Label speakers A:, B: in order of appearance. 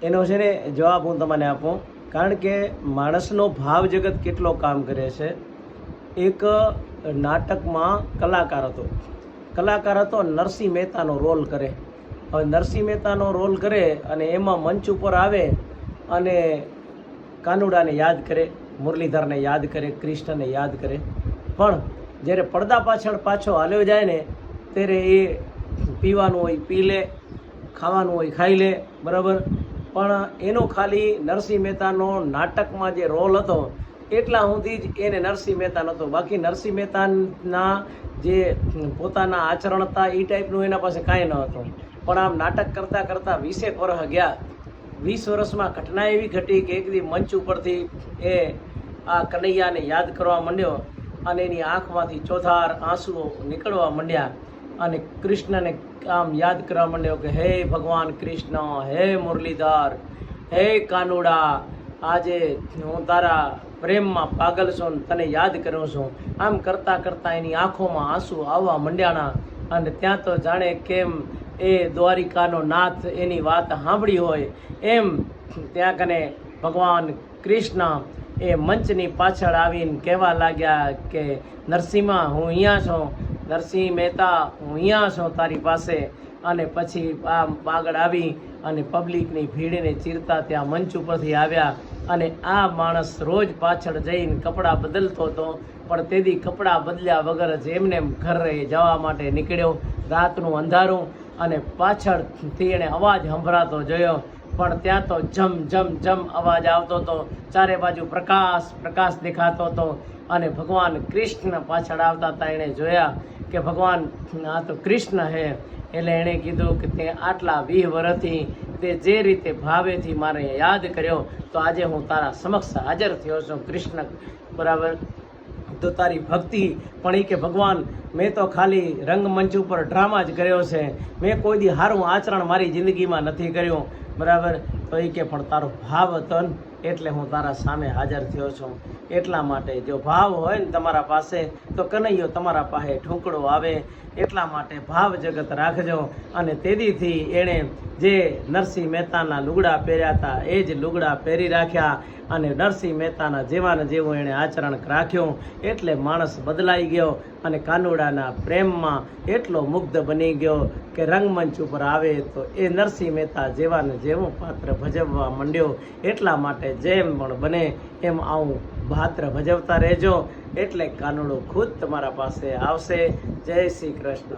A: એનો છે ને જવાબ હું તમને આપું. કારણ કે માણસનો ભાવ જગત કેટલો કામ કરે છે. એક નાટકમાં કલાકાર હતો નરસિંહ મહેતાનો રોલ કરે. હવે નરસિંહ મહેતાનો રોલ કરે અને એમાં મંચ ઉપર આવે અને કાનુડાને યાદ કરે, મુરલીધરને યાદ કરે, કૃષ્ણને યાદ કરે. પણ જ્યારે પડદા પાછળ પાછો હાલ્યો જાય ને ત્યારે એ પીવાનું હોય પી લે, ખાવાનું હોય ખાઈ લે, બરાબર. પણ એનો ખાલી નરસિંહ મહેતાનો નાટકમાં જે રોલ હતો એટલા સુધી જ એને નરસિંહ મહેતા નહોતો. બાકી નરસિંહ મહેતાના જે પોતાના આચરણ હતા એ ટાઈપનું એના પાસે કાંઈ ન હતું. પણ આમ નાટક કરતાં કરતાં 20 વર્ષ ગયા. 20 વર્ષમાં ઘટના એવી ઘટી કે એક દી મંચ ઉપરથી એ આ કનૈયાને યાદ કરવા માંડ્યો અને એની આંખમાંથી ચોધાર આંસુઓ નીકળવા માંડ્યા અને કૃષ્ણને આમ યાદ કરવા માંડ્યો કે હે ભગવાન કૃષ્ણ, હે મુરલીધર, હે કાનુડા, આજે હું તારા પ્રેમમાં પાગલ છું, તને યાદ કરું છું. આમ કરતાં કરતાં એની આંખોમાં આંસુ આવવા માંડ્યાના. અને ત્યાં તો જાણે કેમ એ દ્વારિકાનો નાથ એની વાત સાંભળી હોય એમ ત્યાં કને ભગવાન કૃષ્ણ એ મંચની પાછળ આવીને કહેવા લાગ્યા કે નરસિંહા હું અહીંયા છું, નરસિંહ મહેતા હું અહીંયા છું તારી પાસે. અને પછી આગળ આવી અને પબ્લિકની ભીડને ચીરતા ત્યાં મંચ ઉપરથી આવ્યા. અને આ માણસ રોજ પાછળ જઈને કપડાં બદલતો હતો, પણ તેથી કપડાં બદલ્યા વગર જ એમને ઘરે જવા માટે નીકળ્યો. રાતનું અંધારું અને પાછળથી એણે અવાજ સંભળાતો જોયો, પણ ત્યાં તો જમ જમ જમ અવાજ આવતો હતો. ચારે બાજુ પ્રકાશ દેખાતો હતો અને ભગવાન કૃષ્ણ પાછળ આવતા હતા. એણે જોયા કે ભગવાન આ તો કૃષ્ણ હે. એટલે એણે કીધું કે તે આટલા 20 વર્ષથી તે જે રીતે ભાવેથી મારે યાદ કર્યો તો આજે હું તારા સમક્ષ હાજર થયો છું કૃષ્ણ, બરાબર. તો તારી ભક્તિ પણ એ કે ભગવાન મેં તો ખાલી રંગમંચ ઉપર ડ્રામા જ કર્યો છે, મેં કોઈ દી સારું આચરણ મારી જિંદગીમાં નથી કર્યું, બરાબર. તો એ કે પણ તારો ભાવ હતો ને એટલે હું તારા સામે હાજર થયો છું. એટલા માટે જો ભાવ હોય ને તમારા પાસે તો કનૈયો તમારા પાસે ઠૂંકડો આવે. એટલા માટે ભાવ જગત રાખજો. અને તેદીથી એણે જે નરસિંહ મહેતાના લુગડા પહેર્યા હતા એ જ લુગડા પહેરી રાખ્યા અને નરસિંહ મહેતાના જેવાને જેવું એણે આચરણ રાખ્યું. એટલે માણસ બદલાઈ ગયો અને કાનુડાના પ્રેમમાં એટલો મુગ્ધ બની ગયો કે રંગમંચ ઉપર આવે તો એ નરસિંહ મહેતા જેવાને જેવું પાત્ર ભજવવા માંડ્યો. એટલા માટે જેમ પણ બને એમ આવું પાત્ર ભજવતા રહેજો એટલે કાનુડો ખુદ તમારા પાસે આવશે. જય શ્રી કૃષ્ણ.